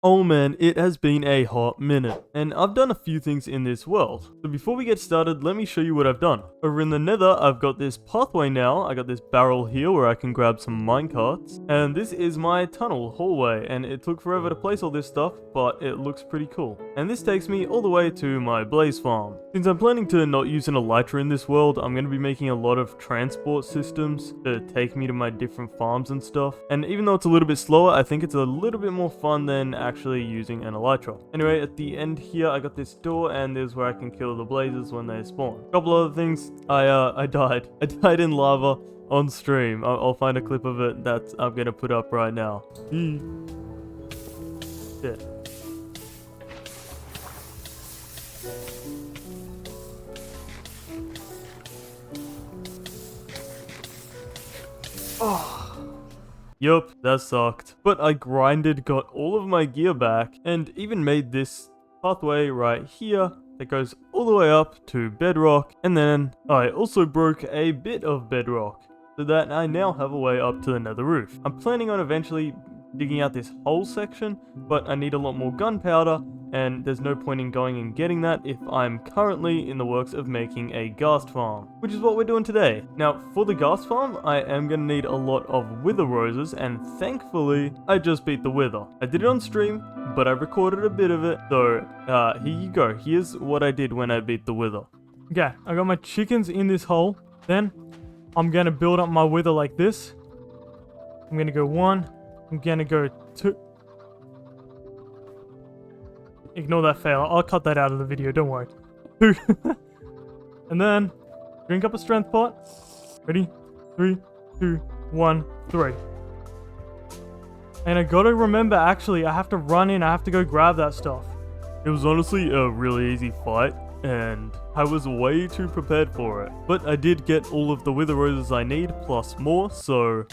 Oh man, it has been a hot minute, and I've done a few things in this world. So before we get started, let me show you what I've done. Over in the nether, I've got this pathway now. I got this barrel here where I can grab some minecarts. And this is my tunnel hallway, and it took forever to place all this stuff, but it looks pretty cool. And this takes me all the way to my blaze farm. Since I'm planning to not use an elytra in this world, I'm going to be making a lot of transport systems to take me to my different farms and stuff. And even though it's a little bit slower, I think it's a little bit more fun than actually using an elytra. Anyway, at the end here, I got this door, and this is where I can kill the blazes when they spawn. A couple other things, I died. I died in lava on stream. I'll find a clip of it that I'm gonna put up right now. Yeah. Oh. Yup, that sucked. But I grinded, got all of my gear back, and even made this pathway right here that goes all the way up to bedrock, and then I also broke a bit of bedrock, so that I now have a way up to the nether roof. I'm planning on eventually digging out this whole section, but I need a lot more gunpowder, and there's no point in going and getting that if I'm currently in the works of making a ghast farm, which is what we're doing today. Now, for the ghast farm, I am going to need a lot of wither roses, and thankfully, I just beat the wither. I did it on stream, but I recorded a bit of it, so here you go. Here's what I did when I beat the wither. Okay, I got my chickens in this hole, then I'm going to build up my wither like this. I'm going to go 1, I'm going to go 2. Ignore that fail. I'll cut that out of the video. Don't worry. 2. And then drink up a strength pot. Ready? 3, 2, 1, 3. And I gotta remember, actually, I have to run in. I have to go grab that stuff. It was honestly a really easy fight, and I was way too prepared for it. But I did get all of the wither roses I need, plus more, so...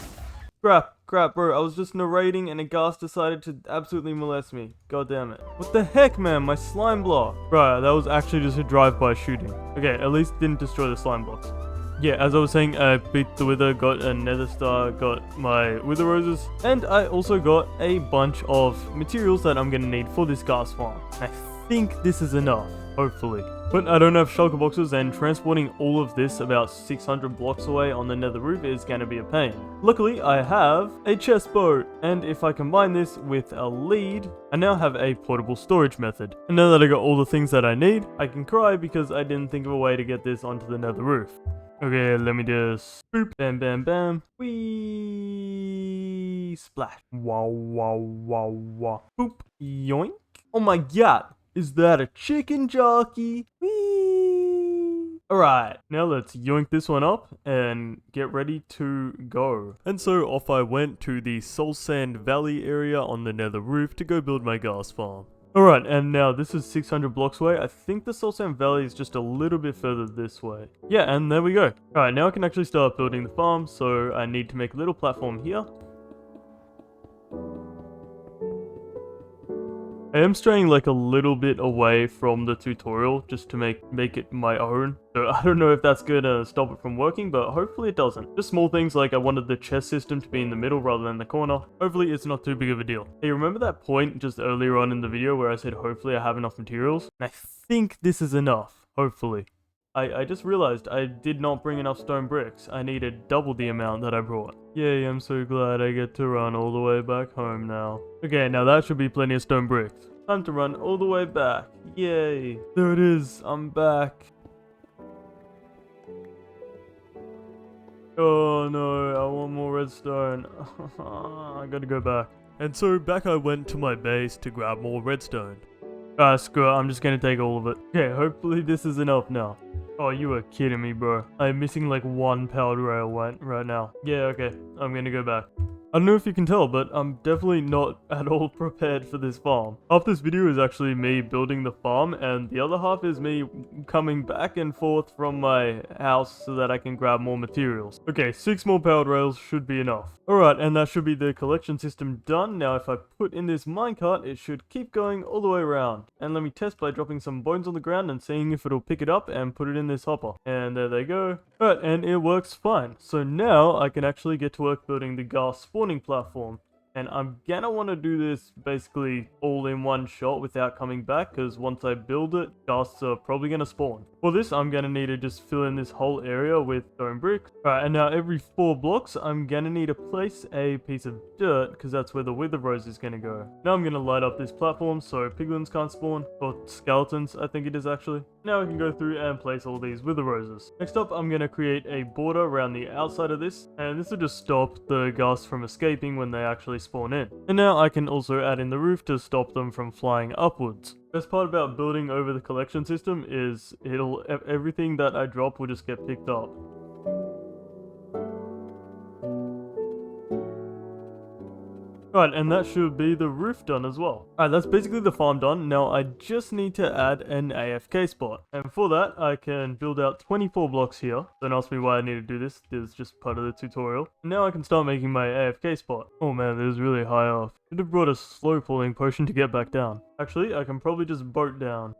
Crap, bro, I was just narrating and a ghast decided to absolutely molest me. God damn it. What the heck, man? My slime block. Right, that was actually just a drive-by shooting. Okay, at least didn't destroy the slime blocks. Yeah, as I was saying, I beat the wither, got a nether star, got my wither roses, and I also got a bunch of materials that I'm gonna need for this ghast farm. I think this is enough, hopefully. But I don't have shulker boxes, and transporting all of this about 600 blocks away on the nether roof is going to be a pain. Luckily, I have a chest boat, and if I combine this with a lead, I now have a portable storage method. And now that I got all the things that I need, I can cry because I didn't think of a way to get this onto the nether roof. Okay, let me just boop, bam, bam, bam, whee, splash, wow, wow, wow, wow, boop, yoink. Oh my god. Is that a chicken jockey? Whee! Alright, now let's yoink this one up and get ready to go. And so off I went to the Soul Sand Valley area on the nether roof to go build my ghast farm. Alright, and now this is 600 blocks away. I think the Soul Sand Valley is just a little bit further this way. Yeah, and there we go. Alright, now I can actually start building the farm, so I need to make a little platform here. I am straying like a little bit away from the tutorial just to make it my own. So I don't know if that's gonna stop it from working, but hopefully it doesn't. Just small things like I wanted the chest system to be in the middle rather than the corner. Hopefully it's not too big of a deal. Hey, remember that point just earlier on in the video where I said hopefully I have enough materials? And I think this is enough, hopefully. I just realized I did not bring enough stone bricks. I needed double the amount that I brought. Yay, I'm so glad I get to run all the way back home now. Okay, now that should be plenty of stone bricks. Time to run all the way back. Yay. There it is. I'm back. Oh no, I want more redstone. I gotta go back. And so back I went to my base to grab more redstone. Screw it, I'm just gonna take all of it. Okay, hopefully this is enough now. Oh, you are kidding me, bro. I'm missing like 1 powered rail right now. Yeah, okay, I'm gonna go back. I don't know if you can tell, but I'm definitely not at all prepared for this farm. Half this video is actually me building the farm, and the other half is me coming back and forth from my house so that I can grab more materials. Okay, 6 more powered rails should be enough. Alright, and that should be the collection system done. Now if I put in this minecart, it should keep going all the way around. And let me test by dropping some bones on the ground and seeing if it'll pick it up and put it in this hopper. And there they go. Alright, and it works fine. So now I can actually get to work building the ghast spawning platform. And I'm gonna want to do this basically all in one shot without coming back, because once I build it, ghasts are probably gonna spawn. For this, I'm gonna need to just fill in this whole area with stone bricks. Alright, and now every 4 blocks, I'm gonna need to place a piece of dirt, because that's where the wither rose is gonna go. Now I'm gonna light up this platform so piglins can't spawn, or skeletons, I think it is actually. Now I can go through and place all these wither roses. Next up, I'm gonna create a border around the outside of this, and this will just stop the ghasts from escaping when they actually spawn in. And now I can also add in the roof to stop them from flying upwards. Best part about building over the collection system is everything that I drop will just get picked up. Right, and that should be the roof done as well. Alright, that's basically the farm done. Now I just need to add an AFK spot. And for that, I can build out 24 blocks here. Don't ask me why I need to do this. This is just part of the tutorial. And now I can start making my AFK spot. Oh man, this is really high off. Should have brought a slow falling potion to get back down. Actually, I can probably just boat down.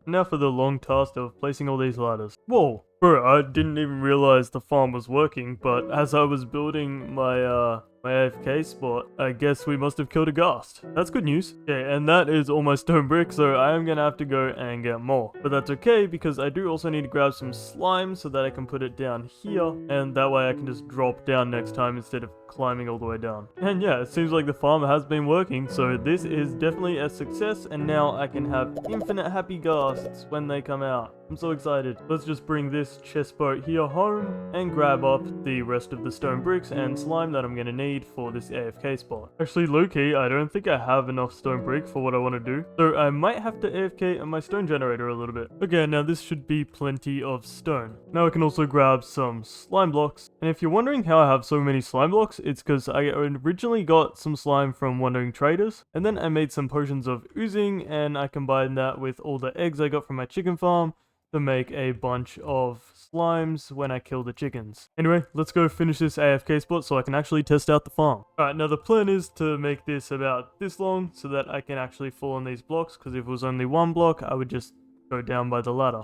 Now for the long task of placing all these ladders. Whoa, bro, I didn't even realize the farm was working, but as I was building my AFK spot, I guess we must have killed a ghast. That's good news. Okay, and that is all my stone brick, so I am gonna have to go and get more. But that's okay, because I do also need to grab some slime so that I can put it down here, and that way I can just drop down next time instead of climbing all the way down. And yeah, it seems like the farm has been working, so this is definitely a success, and now I can have infinite happy ghasts when they come out. I'm so excited. Let's just bring this chest boat here home and grab up the rest of the stone bricks and slime that I'm gonna need for this AFK spot. Actually, low-key, I don't think I have enough stone brick for what I want to do, so I might have to AFK my stone generator a little bit. Okay, now this should be plenty of stone. Now I can also grab some slime blocks, and if you're wondering how I have so many slime blocks, it's because I originally got some slime from wandering traders, and then I made some potions of oozing, and I combined that with all the eggs I got from my chicken farm to make a bunch of slimes when I kill the chickens. Anyway, let's go finish this AFK spot so I can actually test out the farm. Alright, now the plan is to make this about this long so that I can actually fall on these blocks, because if it was only one block, I would just go down by the ladder.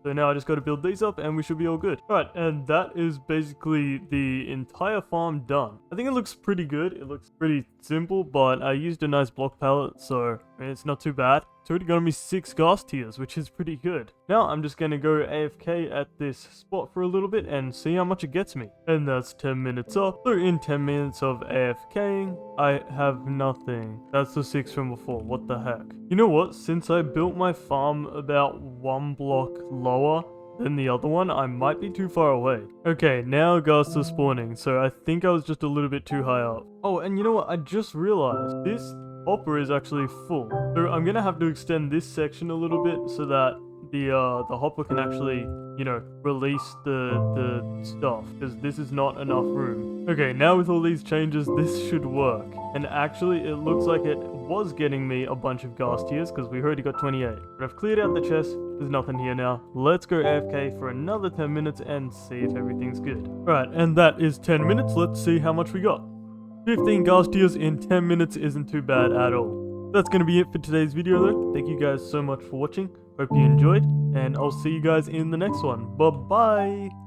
So now I just got to build these up and we should be all good. Alright, and that is basically the entire farm done. I think it looks pretty good. It looks pretty simple, but I used a nice block palette, so I mean, it's not too bad. It's already got me 6 ghast tiers, which is pretty good. Now I'm just going to go AFK at this spot for a little bit and see how much it gets me. And that's 10 minutes up. So in 10 minutes of AFKing, I have nothing. That's the 6 from before. What the heck? You know what? Since I built my farm about 1 block lower than the other one, I might be too far away. Okay, now ghasts are spawning, so I think I was just a little bit too high up. Oh, and you know what? I just realized this hopper is actually full. So I'm gonna have to extend this section a little bit so that the hopper can actually, you know, release the stuff, because this is not enough room. Okay, now with all these changes, this should work. And actually, it looks like it was getting me a bunch of ghast tiers, because we already got 28. But I've cleared out the chest. There's nothing here now. Let's go AFK for another 10 minutes and see if everything's good. Right, and that is 10 minutes. Let's see how much we got. 15 ghast tiers in 10 minutes isn't too bad at all. That's going to be it for today's video though. Thank you guys so much for watching. Hope you enjoyed, and I'll see you guys in the next one. Bye-bye!